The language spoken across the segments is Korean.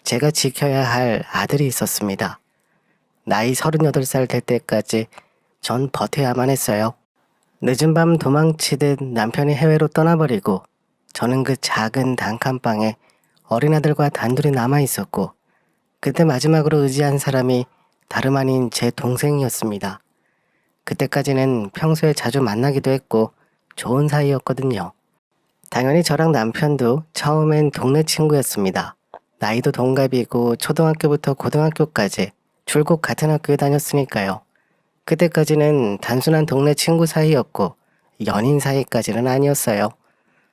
제가 지켜야 할 아들이 있었습니다. 나이 38살 될 때까지 전 버텨야만 했어요. 늦은 밤 도망치듯 남편이 해외로 떠나버리고 저는 그 작은 단칸방에 어린아들과 단둘이 남아 있었고, 그때 마지막으로 의지한 사람이 다름 아닌 제 동생이었습니다. 그때까지는 평소에 자주 만나기도 했고 좋은 사이였거든요. 당연히 저랑 남편도 처음엔 동네 친구였습니다. 나이도 동갑이고 초등학교부터 고등학교까지 줄곧 같은 학교에 다녔으니까요. 그때까지는 단순한 동네 친구 사이였고 연인 사이까지는 아니었어요.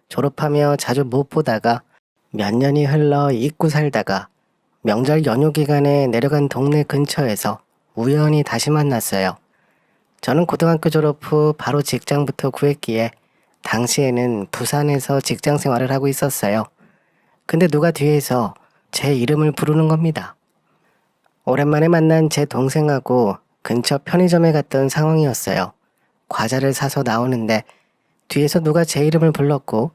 졸업하며 자주 못 보다가 몇 년이 흘러 잊고 살다가 명절 연휴 기간에 내려간 동네 근처에서 우연히 다시 만났어요. 저는 고등학교 졸업 후 바로 직장부터 구했기에 당시에는 부산에서 직장 생활을 하고 있었어요. 근데 누가 뒤에서 제 이름을 부르는 겁니다. 오랜만에 만난 제 동생하고 근처 편의점에 갔던 상황이었어요. 과자를 사서 나오는데 뒤에서 누가 제 이름을 불렀고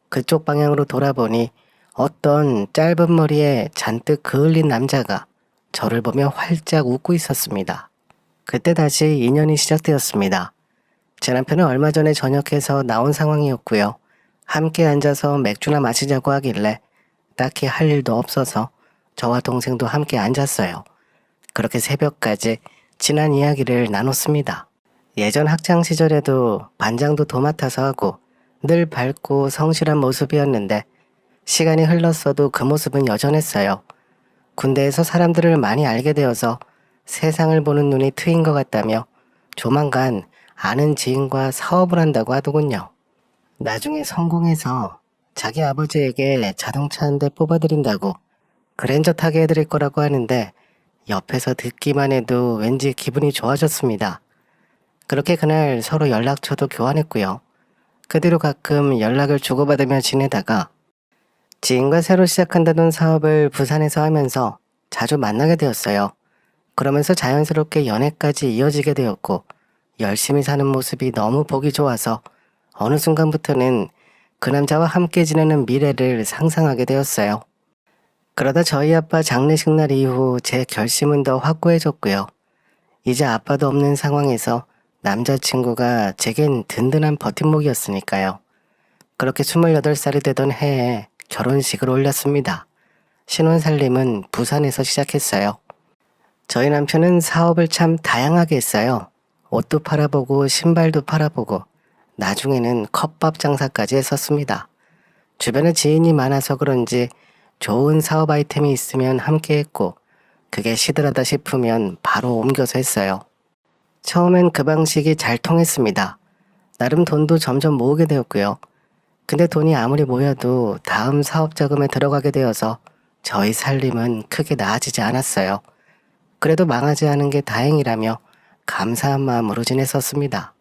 그쪽 방향으로 돌아보니 어떤 짧은 머리에 잔뜩 그을린 남자가 저를 보며 활짝 웃고 있었습니다. 그때 다시 인연이 시작되었습니다. 제 남편은 얼마 전에 전역해서 나온 상황이었고요. 함께 앉아서 맥주나 마시자고 하길래 딱히 할 일도 없어서 저와 동생도 함께 앉았어요. 그렇게 새벽까지 지난 이야기를 나눴습니다. 예전 학창 시절에도 반장도 도맡아서 하고 늘 밝고 성실한 모습이었는데 시간이 흘렀어도 그 모습은 여전했어요. 군대에서 사람들을 많이 알게 되어서 세상을 보는 눈이 트인 것 같다며 조만간 아는 지인과 사업을 한다고 하더군요. 나중에 성공해서 자기 아버지에게 자동차 한 대 뽑아드린다고 그랜저 타게 해드릴 거라고 하는데 옆에서 듣기만 해도 왠지 기분이 좋아졌습니다. 그렇게 그날 서로 연락처도 교환했고요. 그 뒤로 가끔 연락을 주고받으며 지내다가 지인과 새로 시작한다던 사업을 부산에서 하면서 자주 만나게 되었어요. 그러면서 자연스럽게 연애까지 이어지게 되었고 열심히 사는 모습이 너무 보기 좋아서 어느 순간부터는 그 남자와 함께 지내는 미래를 상상하게 되었어요. 그러다 저희 아빠 장례식 날 이후 제 결심은 더 확고해졌고요. 이제 아빠도 없는 상황에서 남자친구가 제겐 든든한 버팀목이었으니까요. 그렇게 28살이 되던 해에 결혼식을 올렸습니다. 신혼살림은 부산에서 시작했어요. 저희 남편은 사업을 참 다양하게 했어요. 옷도 팔아보고 신발도 팔아보고 나중에는 컵밥 장사까지 했었습니다. 주변에 지인이 많아서 그런지 좋은 사업 아이템이 있으면 함께 했고 그게 시들하다 싶으면 바로 옮겨서 했어요. 처음엔 그 방식이 잘 통했습니다. 나름 돈도 점점 모으게 되었고요. 근데 돈이 아무리 모여도 다음 사업 자금에 들어가게 되어서 저희 살림은 크게 나아지지 않았어요. 그래도 망하지 않은 게 다행이라며 감사한 마음으로 지냈었습니다.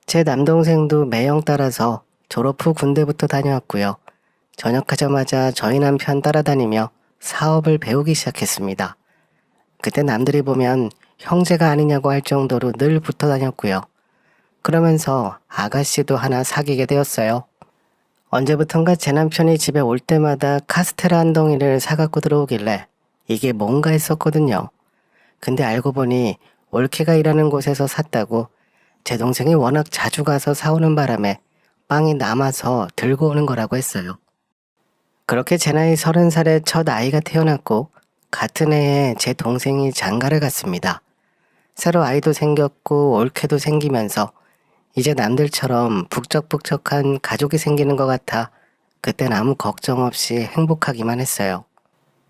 제 남동생도 매형 따라서 졸업 후 군대부터 다녀왔고요. 전역하자마자 저희 남편 따라다니며 사업을 배우기 시작했습니다. 그때 남들이 보면 형제가 아니냐고 할 정도로 늘 붙어 다녔고요. 그러면서 아가씨도 하나 사귀게 되었어요. 언제부턴가 제 남편이 집에 올 때마다 카스테라 한 덩이를 사갖고 들어오길래 이게 뭔가 했었거든요. 근데 알고 보니 올케가 일하는 곳에서 샀다고 제 동생이 워낙 자주 가서 사오는 바람에 빵이 남아서 들고 오는 거라고 했어요. 그렇게 제 나이 30살에 첫 아이가 태어났고 같은 해에 제 동생이 장가를 갔습니다. 새로 아이도 생겼고 올케도 생기면서 이제 남들처럼 북적북적한 가족이 생기는 것 같아 그땐 아무 걱정 없이 행복하기만 했어요.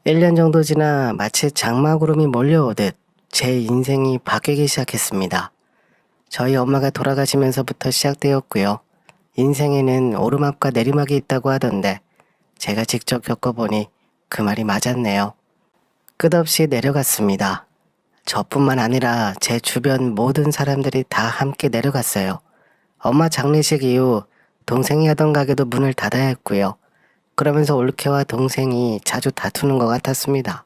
1년 정도 지나 마치 장마구름이 몰려오듯 제 인생이 바뀌기 시작했습니다. 저희 엄마가 돌아가시면서부터 시작되었고요. 인생에는 오르막과 내리막이 있다고 하던데 제가 직접 겪어보니 그 말이 맞았네요. 끝없이 내려갔습니다. 저뿐만 아니라 제 주변 모든 사람들이 다 함께 내려갔어요. 엄마 장례식 이후 동생이 하던 가게도 문을 닫아야 했고요. 그러면서 올케와 동생이 자주 다투는 것 같았습니다.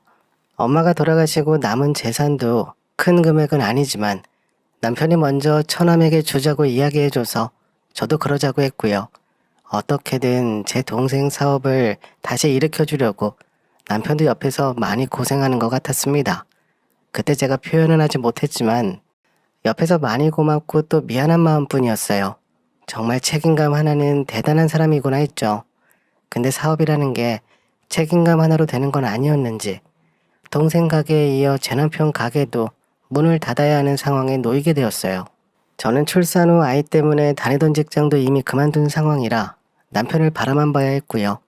엄마가 돌아가시고 남은 재산도 큰 금액은 아니지만 남편이 먼저 처남에게 주자고 이야기해줘서 저도 그러자고 했고요. 어떻게든 제 동생 사업을 다시 일으켜주려고 남편도 옆에서 많이 고생하는 것 같았습니다. 그때 제가 표현은 하지 못했지만 옆에서 많이 고맙고 또 미안한 마음뿐이었어요. 정말 책임감 하나는 대단한 사람이구나 했죠. 근데 사업이라는 게 책임감 하나로 되는 건 아니었는지 동생 가게에 이어 제 남편 가게도 문을 닫아야 하는 상황에 놓이게 되었어요. 저는 출산 후 아이 때문에 다니던 직장도 이미 그만둔 상황이라 남편을 바라만 봐야 했고요.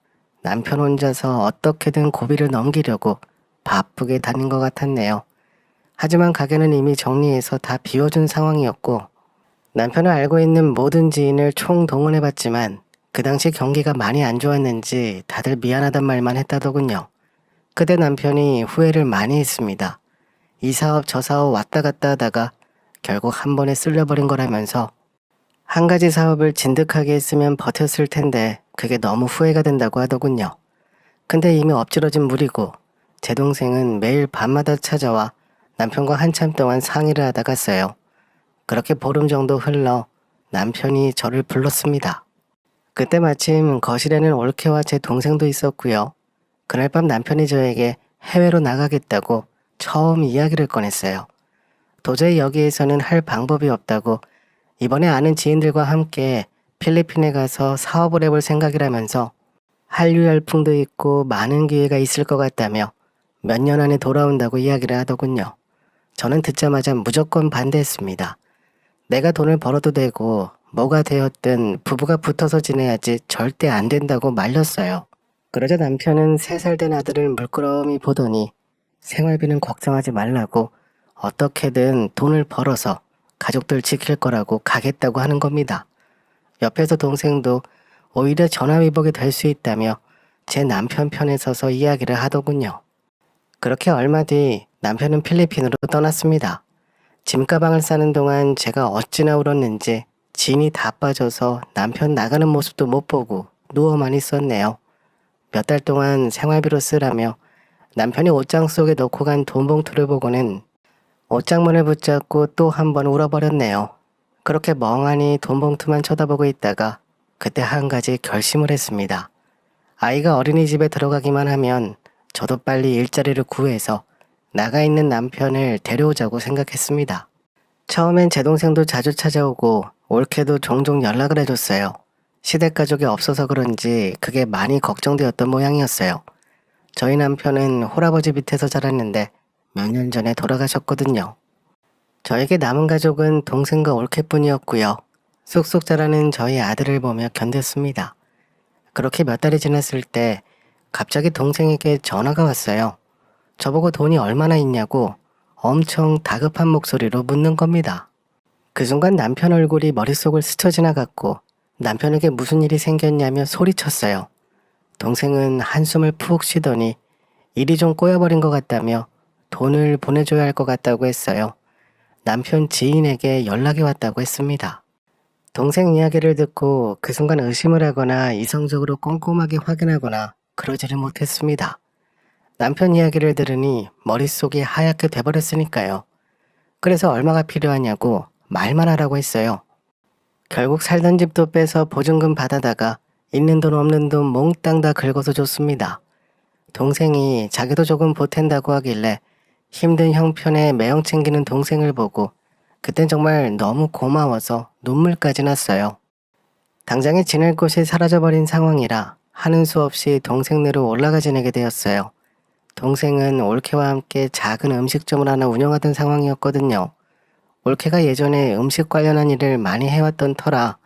남편 혼자서 어떻게든 고비를 넘기려고 바쁘게 다닌 것 같았네요. 하지만 가게는 이미 정리해서 다 비워준 상황이었고 남편은 알고 있는 모든 지인을 총동원해봤지만 그 당시 경기가 많이 안 좋았는지 다들 미안하단 말만 했다더군요. 그때 남편이 후회를 많이 했습니다. 이 사업 저 사업 왔다 갔다 하다가 결국 한 번에 쓸려버린 거라면서 한 가지 사업을 진득하게 했으면 버텼을 텐데 그게 너무 후회가 된다고 하더군요. 근데 이미 엎질러진 물이고 제 동생은 매일 밤마다 찾아와 남편과 한참 동안 상의를 하다 갔어요. 그렇게 보름 정도 흘러 남편이 저를 불렀습니다. 그때 마침 거실에는 올케와 제 동생도 있었고요. 그날 밤 남편이 저에게 해외로 나가겠다고 처음 이야기를 꺼냈어요. 도저히 여기에서는 할 방법이 없다고 이번에 아는 지인들과 함께 필리핀에 가서 사업을 해볼 생각이라면서 한류 열풍도 있고 많은 기회가 있을 것 같다며 몇 년 안에 돌아온다고 이야기를 하더군요. 저는 듣자마자 무조건 반대했습니다. 내가 돈을 벌어도 되고 뭐가 되었든 부부가 붙어서 지내야지 절대 안 된다고 말렸어요. 그러자 남편은 3살 된 아들을 물끄러미 보더니 생활비는 걱정하지 말라고 어떻게든 돈을 벌어서 가족들 지킬 거라고 가겠다고 하는 겁니다. 옆에서 동생도 오히려 전화위복이 될 수 있다며 제 남편 편에 서서 이야기를 하더군요. 그렇게 얼마 뒤 남편은 필리핀으로 떠났습니다. 짐가방을 싸는 동안 제가 어찌나 울었는지 진이 다 빠져서 남편 나가는 모습도 못 보고 누워만 있었네요. 몇 달 동안 생활비로 쓰라며 남편이 옷장 속에 넣고 간 돈 봉투를 보고는 옷장문을 붙잡고 또 한 번 울어버렸네요. 그렇게 멍하니 돈 봉투만 쳐다보고 있다가 그때 한 가지 결심을 했습니다. 아이가 어린이집에 들어가기만 하면 저도 빨리 일자리를 구해서 나가 있는 남편을 데려오자고 생각했습니다. 처음엔 제 동생도 자주 찾아오고 올케도 종종 연락을 해줬어요. 시댁가족이 없어서 그런지 그게 많이 걱정되었던 모양이었어요. 저희 남편은 홀아버지 밑에서 자랐는데 몇 년 전에 돌아가셨거든요. 저에게 남은 가족은 동생과 올케뿐이었고요. 쑥쑥 자라는 저희 아들을 보며 견뎠습니다. 그렇게 몇 달이 지났을 때 갑자기 동생에게 전화가 왔어요. 저보고 돈이 얼마나 있냐고 엄청 다급한 목소리로 묻는 겁니다. 그 순간 남편 얼굴이 머릿속을 스쳐 지나갔고 남편에게 무슨 일이 생겼냐며 소리쳤어요. 동생은 한숨을 푹 쉬더니 일이 좀 꼬여버린 것 같다며 돈을 보내줘야 할 것 같다고 했어요. 남편 지인에게 연락이 왔다고 했습니다. 동생 이야기를 듣고 그 순간 의심을 하거나 이성적으로 꼼꼼하게 확인하거나 그러지를 못했습니다. 남편 이야기를 들으니 머릿속이 하얗게 돼버렸으니까요. 그래서 얼마가 필요하냐고 말만 하라고 했어요. 결국 살던 집도 빼서 보증금 받아다가 있는 돈 없는 돈 몽땅 다 긁어서 줬습니다. 동생이 자기도 조금 보탠다고 하길래 힘든 형편에 매형 챙기는 동생을 보고 그땐 정말 너무 고마워서 눈물까지 났어요. 당장에 지낼 곳이 사라져버린 상황이라 하는 수 없이 동생네로 올라가 지내게 되었어요. 동생은 올케와 함께 작은 음식점을 하나 운영하던 상황이었거든요. 올케가 예전에 음식 관련한 일을 많이 해왔던 터라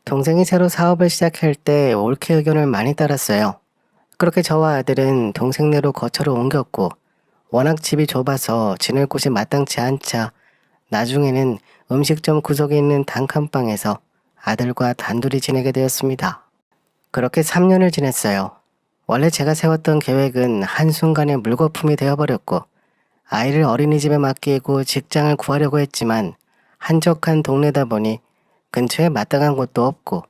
동생이 새로 사업을 시작할 때 올케 의견을 많이 따랐어요. 그렇게 저와 아들은 동생네로 거처로 옮겼고 워낙 집이 좁아서 지낼 곳이 마땅치 않자 나중에는 음식점 구석에 있는 단칸방에서 아들과 단둘이 지내게 되었습니다. 그렇게 3년을 지냈어요. 원래 제가 세웠던 계획은 한순간에 물거품이 되어버렸고 아이를 어린이집에 맡기고 직장을 구하려고 했지만 한적한 동네다 보니 근처에 마땅한 곳도 없고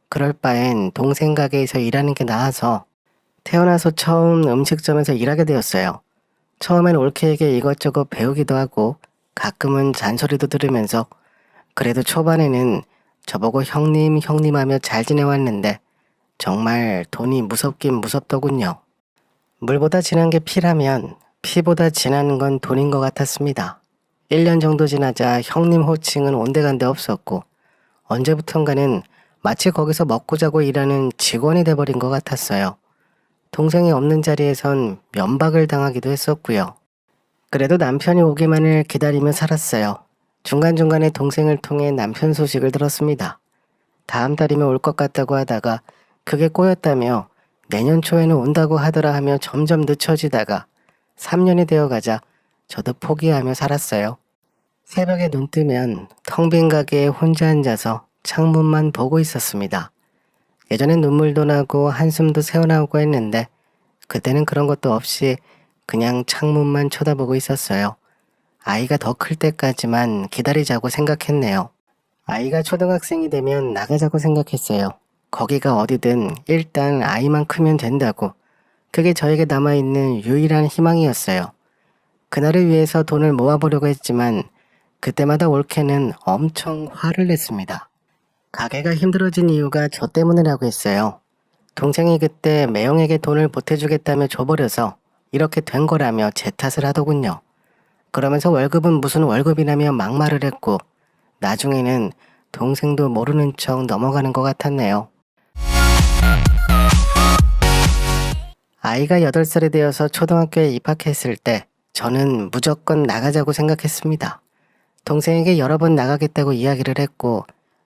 그럴 바엔 동생 가게에서 일하는 게 나아서 태어나서 처음 음식점에서 일하게 되었어요. 처음엔 올케에게 이것저것 배우기도 하고 가끔은 잔소리도 들으면서 그래도 초반에는 저보고 형님 형님 하며 잘 지내왔는데 정말 돈이 무섭긴 무섭더군요. 물보다 진한 게 피라면 피보다 진한 건 돈인 것 같았습니다. 1년 정도 지나자 형님 호칭은 온데간데 없었고 언제부턴가는 마치 거기서 먹고 자고 일하는 직원이 돼버린 것 같았어요. 동생이 없는 자리에선 면박을 당하기도 했었고요. 그래도 남편이 오기만을 기다리며 살았어요. 중간중간에 동생을 통해 남편 소식을 들었습니다. 다음 달이면 올 것 같다고 하다가 그게 꼬였다며 내년 초에는 온다고 하더라 하며 점점 늦춰지다가 3년이 되어가자 저도 포기하며 살았어요. 새벽에 눈 뜨면 텅 빈 가게에 혼자 앉아서 창문만 보고 있었습니다. 예전엔 눈물도 나고 한숨도 새어나오고 했는데 그때는 그런 것도 없이 그냥 창문만 쳐다보고 있었어요. 아이가 더 클 때까지만 기다리자고 생각했네요. 아이가 초등학생이 되면 나가자고 생각했어요. 거기가 어디든 일단 아이만 크면 된다고. 그게 저에게 남아있는 유일한 희망이었어요. 그날을 위해서 돈을 모아보려고 했지만 그때마다 올케는 엄청 화를 냈습니다. 가게가 힘들어진 이유가 저 때문이라고 했어요. 동생이 그때 매형에게 돈을 보태주겠다며 줘버려서 이렇게 된 거라며 제 탓을 하더군요. 그러면서 월급은 무슨 월급이라며 막말을 했고 나중에는 동생도 모르는 척 넘어가는 것 같았네요. 아이가 8살이 되어서 초등학교에 입학했을 때 저는 무조건 나가자고 생각했습니다. 동생에게 여러 번 나가겠다고 이야기를 했고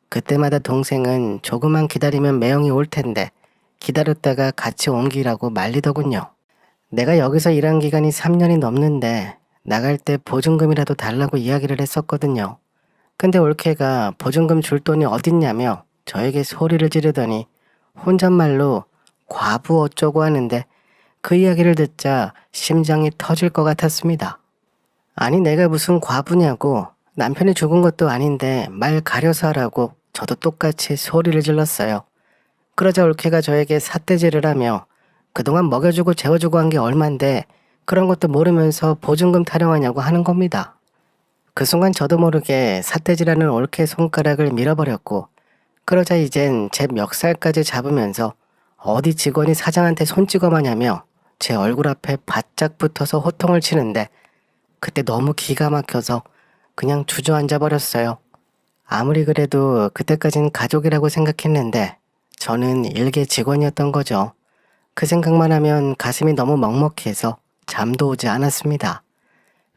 그때마다 동생은 조금만 기다리면 매형이 올 텐데 기다렸다가 같이 옮기라고 말리더군요. 내가 여기서 일한 기간이 3년이 넘는데 나갈 때 보증금이라도 달라고 이야기를 했었거든요. 근데 올케가 보증금 줄 돈이 어딨냐며 저에게 소리를 지르더니 혼잣말로 과부 어쩌고 하는데 그 이야기를 듣자 심장이 터질 것 같았습니다. 아니 내가 무슨 과부냐고, 남편이 죽은 것도 아닌데 말 가려서 하라고 저도 똑같이 소리를 질렀어요. 그러자 올케가 저에게 삿대질을 하며 그동안 먹여주고 재워주고 한 게 얼만데 그런 것도 모르면서 보증금 타령하냐고 하는 겁니다. 그 순간 저도 모르게 삿대질하는 올케 손가락을 밀어버렸고 그러자 이젠 제 멱살까지 잡으면서 어디 직원이 사장한테 손 찍어마냐며 제 얼굴 앞에 바짝 붙어서 호통을 치는데 그때 너무 기가 막혀서 그냥 주저앉아 버렸어요. 아무리 그래도 그때까진 가족이라고 생각했는데 저는 일개 직원이었던 거죠. 그 생각만 하면 가슴이 너무 먹먹해서 잠도 오지 않았습니다.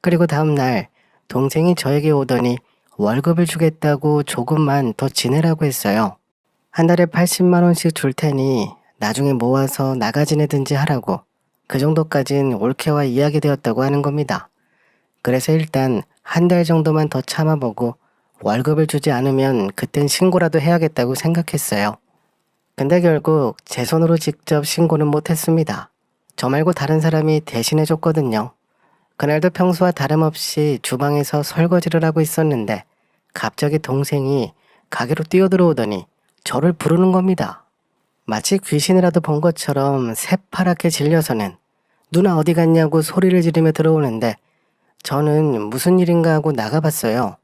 그리고 다음날 동생이 저에게 오더니 월급을 주겠다고 조금만 더 지내라고 했어요. 한 달에 80만 원씩 줄 테니 나중에 모아서 나가 지내든지 하라고. 그 정도까진 올케와 이야기되었다고 하는 겁니다. 그래서 일단 한 달 정도만 더 참아보고 월급을 주지 않으면 그땐 신고라도 해야겠다고 생각했어요. 근데 결국 제 손으로 직접 신고는 못했습니다. 저 말고 다른 사람이 대신해줬거든요. 그날도 평소와 다름없이 주방에서 설거지를 하고 있었는데 갑자기 동생이 가게로 뛰어들어오더니 저를 부르는 겁니다. 마치 귀신이라도 본 것처럼 새파랗게 질려서는 누나 어디 갔냐고 소리를 지르며 들어오는데 저는 무슨 일인가 하고 나가봤어요.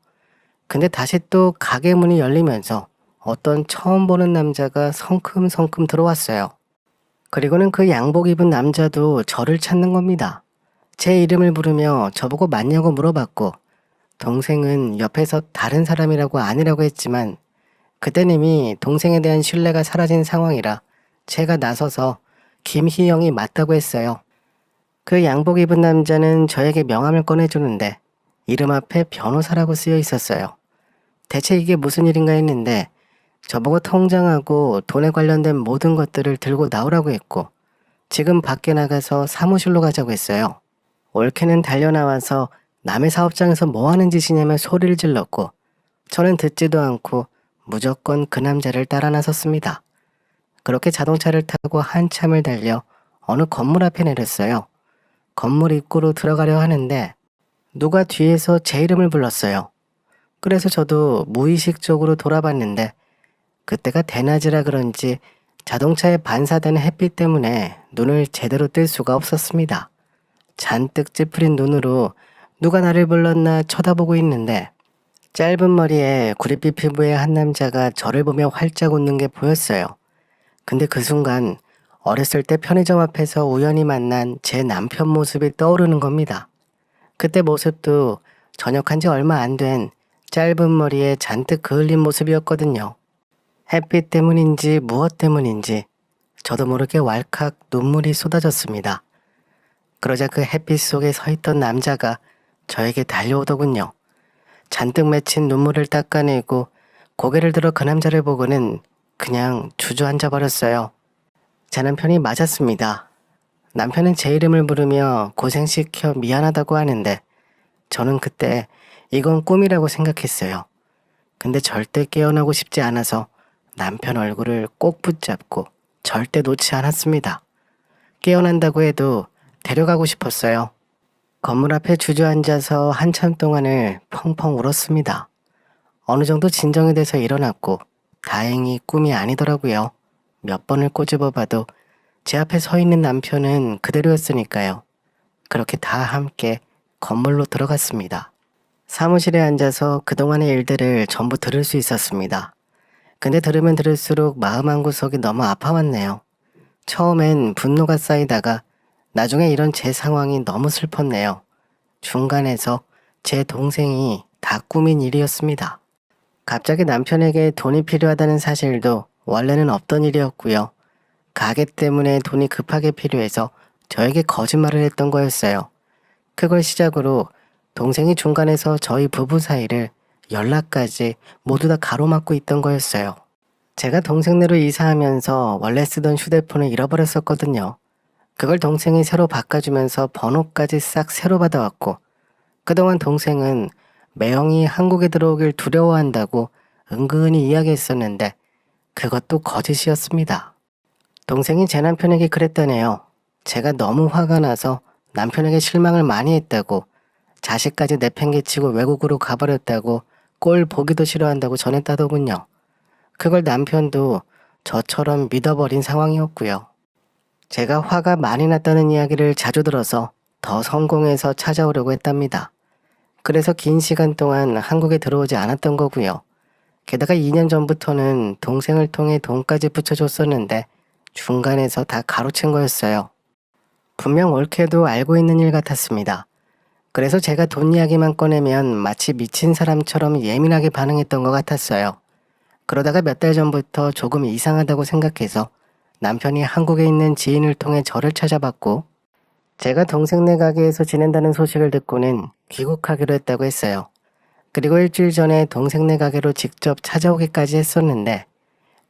근데 다시 또 가게 문이 열리면서 어떤 처음 보는 남자가 성큼성큼 들어왔어요. 그리고는 그 양복 입은 남자도 저를 찾는 겁니다. 제 이름을 부르며 저보고 맞냐고 물어봤고 동생은 옆에서 다른 사람이라고 아니라고 했지만 그땐 이미 동생에 대한 신뢰가 사라진 상황이라 제가 나서서 김희영이 맞다고 했어요. 그 양복 입은 남자는 저에게 명함을 꺼내주는데 이름 앞에 변호사라고 쓰여 있었어요. 대체 이게 무슨 일인가 했는데 저보고 통장하고 돈에 관련된 모든 것들을 들고 나오라고 했고 지금 밖에 나가서 사무실로 가자고 했어요. 올케는 달려나와서 남의 사업장에서 뭐 하는 짓이냐며 소리를 질렀고 저는 듣지도 않고 무조건 그 남자를 따라 나섰습니다. 그렇게 자동차를 타고 한참을 달려 어느 건물 앞에 내렸어요. 건물 입구로 들어가려 하는데 누가 뒤에서 제 이름을 불렀어요. 그래서 저도 무의식적으로 돌아봤는데 그때가 대낮이라 그런지 자동차에 반사되는 햇빛 때문에 눈을 제대로 뜰 수가 없었습니다. 잔뜩 찌푸린 눈으로 누가 나를 불렀나 쳐다보고 있는데 짧은 머리에 구릿빛 피부의 한 남자가 저를 보며 활짝 웃는 게 보였어요. 근데 그 순간 어렸을 때 편의점 앞에서 우연히 만난 제 남편 모습이 떠오르는 겁니다. 그때 모습도 전역한 지 얼마 안 된 짧은 머리에 잔뜩 그을린 모습이었거든요. 햇빛 때문인지 무엇 때문인지 저도 모르게 왈칵 눈물이 쏟아졌습니다. 그러자 그 햇빛 속에 서 있던 남자가 저에게 달려오더군요. 잔뜩 맺힌 눈물을 닦아내고 고개를 들어 그 남자를 보고는 그냥 주저앉아 버렸어요. 제 남편이 맞았습니다. 남편은 제 이름을 부르며 고생시켜 미안하다고 하는데 저는 그때 이건 꿈이라고 생각했어요. 근데 절대 깨어나고 싶지 않아서 남편 얼굴을 꼭 붙잡고 절대 놓지 않았습니다. 깨어난다고 해도 데려가고 싶었어요. 건물 앞에 주저앉아서 한참 동안을 펑펑 울었습니다. 어느 정도 진정이 돼서 일어났고 다행히 꿈이 아니더라고요. 몇 번을 꼬집어봐도 제 앞에 서 있는 남편은 그대로였으니까요. 그렇게 다 함께 건물로 들어갔습니다. 사무실에 앉아서 그동안의 일들을 전부 들을 수 있었습니다. 근데 들으면 들을수록 마음 한구석이 너무 아파왔네요. 처음엔 분노가 쌓이다가 나중에 이런 제 상황이 너무 슬펐네요. 중간에서 제 동생이 다 꾸민 일이었습니다. 갑자기 남편에게 돈이 필요하다는 사실도 원래는 없던 일이었고요. 가게 때문에 돈이 급하게 필요해서 저에게 거짓말을 했던 거였어요. 그걸 시작으로 동생이 중간에서 저희 부부 사이를 연락까지 모두 다 가로막고 있던 거였어요. 제가 동생네로 이사하면서 원래 쓰던 휴대폰을 잃어버렸었거든요. 그걸 동생이 새로 바꿔주면서 번호까지 싹 새로 받아왔고 그동안 동생은 매형이 한국에 들어오길 두려워한다고 은근히 이야기했었는데 그것도 거짓이었습니다. 동생이 제 남편에게 그랬다네요. 제가 너무 화가 나서 남편에게 실망을 많이 했다고 자식까지 내팽개치고 외국으로 가버렸다고 꼴 보기도 싫어한다고 전했다더군요. 그걸 남편도 저처럼 믿어버린 상황이었고요. 제가 화가 많이 났다는 이야기를 자주 들어서 더 성공해서 찾아오려고 했답니다. 그래서 긴 시간 동안 한국에 들어오지 않았던 거고요. 게다가 2년 전부터는 동생을 통해 돈까지 붙여줬었는데 중간에서 다 가로챈 거였어요. 분명 옳게도 알고 있는 일 같았습니다. 그래서 제가 돈 이야기만 꺼내면 마치 미친 사람처럼 예민하게 반응했던 것 같았어요. 그러다가 몇 달 전부터 조금 이상하다고 생각해서 남편이 한국에 있는 지인을 통해 저를 찾아봤고 제가 동생네 가게에서 지낸다는 소식을 듣고는 귀국하기로 했다고 했어요. 그리고 일주일 전에 동생네 가게로 직접 찾아오기까지 했었는데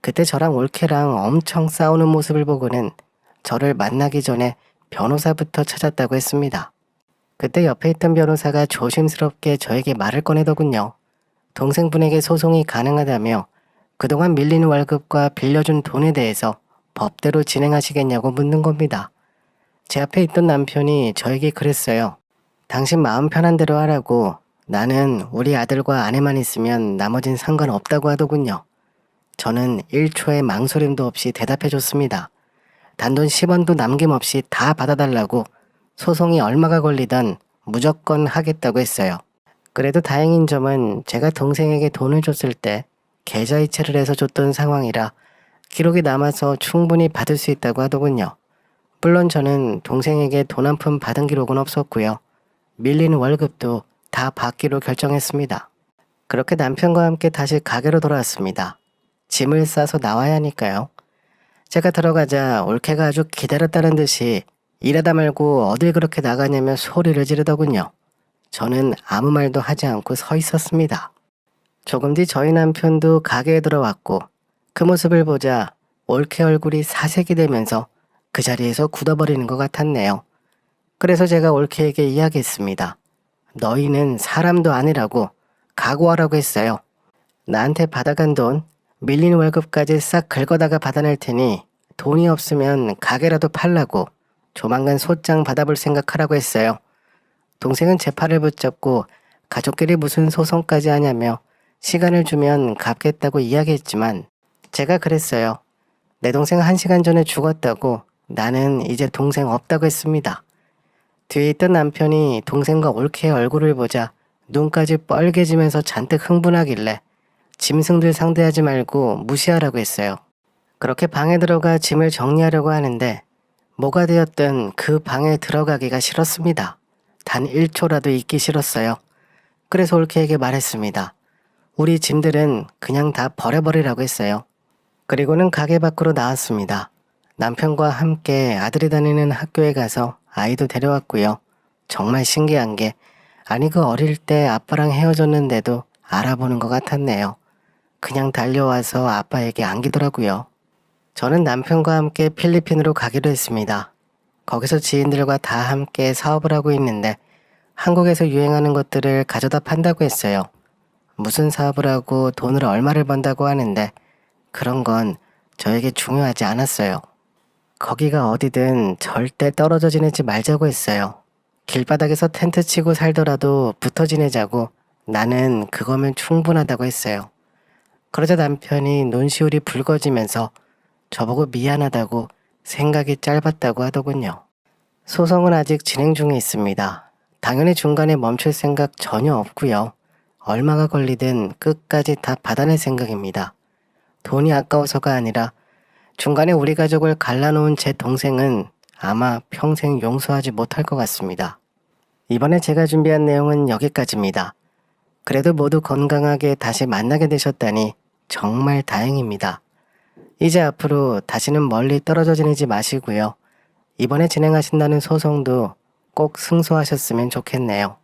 그때 저랑 올케랑 엄청 싸우는 모습을 보고는 저를 만나기 전에 변호사부터 찾았다고 했습니다. 그때 옆에 있던 변호사가 조심스럽게 저에게 말을 꺼내더군요. 동생분에게 소송이 가능하다며 그동안 밀린 월급과 빌려준 돈에 대해서 법대로 진행하시겠냐고 묻는 겁니다. 제 앞에 있던 남편이 저에게 그랬어요. 당신 마음 편한 대로 하라고. 나는 우리 아들과 아내만 있으면 나머진 상관없다고 하더군요. 저는 1초의 망설임도 없이 대답해줬습니다. 단돈 10원도 남김없이 다 받아달라고 소송이 얼마가 걸리든 무조건 하겠다고 했어요. 그래도 다행인 점은 제가 동생에게 돈을 줬을 때 계좌이체를 해서 줬던 상황이라 기록이 남아서 충분히 받을 수 있다고 하더군요. 물론 저는 동생에게 돈 한 푼 받은 기록은 없었고요. 밀린 월급도 다 받기로 결정했습니다. 그렇게 남편과 함께 다시 가게로 돌아왔습니다. 짐을 싸서 나와야 하니까요. 제가 들어가자 올케가 아주 기다렸다는 듯이 일하다 말고 어딜 그렇게 나가냐며 소리를 지르더군요. 저는 아무 말도 하지 않고 서 있었습니다. 조금 뒤 저희 남편도 가게에 들어왔고 그 모습을 보자 올케 얼굴이 사색이 되면서 그 자리에서 굳어버리는 것 같았네요. 그래서 제가 올케에게 이야기했습니다. 너희는 사람도 아니라고 각오하라고 했어요. 나한테 받아간 돈, 밀린 월급까지 싹 긁어다가 받아낼 테니 돈이 없으면 가게라도 팔라고 조만간 소장 받아볼 생각하라고 했어요. 동생은 제 팔을 붙잡고 가족끼리 무슨 소송까지 하냐며 시간을 주면 갚겠다고 이야기했지만 제가 그랬어요. 내 동생 1시간 전에 죽었다고 나는 이제 동생 없다고 했습니다. 뒤에 있던 남편이 동생과 올케의 얼굴을 보자 눈까지 뻘개지면서 잔뜩 흥분하길래 짐승들 상대하지 말고 무시하라고 했어요. 그렇게 방에 들어가 짐을 정리하려고 하는데 뭐가 되었든 그 방에 들어가기가 싫었습니다. 단 1초라도 있기 싫었어요. 그래서 올케에게 말했습니다. 우리 짐들은 그냥 다 버려버리라고 했어요. 그리고는 가게 밖으로 나왔습니다. 남편과 함께 아들이 다니는 학교에 가서 아이도 데려왔고요. 정말 신기한 게 아니 그 어릴 때 아빠랑 헤어졌는데도 알아보는 것 같았네요. 그냥 달려와서 아빠에게 안기더라고요. 저는 남편과 함께 필리핀으로 가기로 했습니다. 거기서 지인들과 다 함께 사업을 하고 있는데 한국에서 유행하는 것들을 가져다 판다고 했어요. 무슨 사업을 하고 돈을 얼마를 번다고 하는데 그런 건 저에게 중요하지 않았어요. 거기가 어디든 절대 떨어져 지내지 말자고 했어요. 길바닥에서 텐트 치고 살더라도 붙어 지내자고 나는 그거면 충분하다고 했어요. 그러자 남편이 눈시울이 붉어지면서 저보고 미안하다고 생각이 짧았다고 하더군요. 소송은 아직 진행 중에 있습니다. 당연히 중간에 멈출 생각 전혀 없고요. 얼마가 걸리든 끝까지 다 받아낼 생각입니다. 돈이 아까워서가 아니라 중간에 우리 가족을 갈라놓은 제 동생은 아마 평생 용서하지 못할 것 같습니다. 이번에 제가 준비한 내용은 여기까지입니다. 그래도 모두 건강하게 다시 만나게 되셨다니 정말 다행입니다. 이제 앞으로 다시는 멀리 떨어져 지내지 마시고요. 이번에 진행하신다는 소송도 꼭 승소하셨으면 좋겠네요.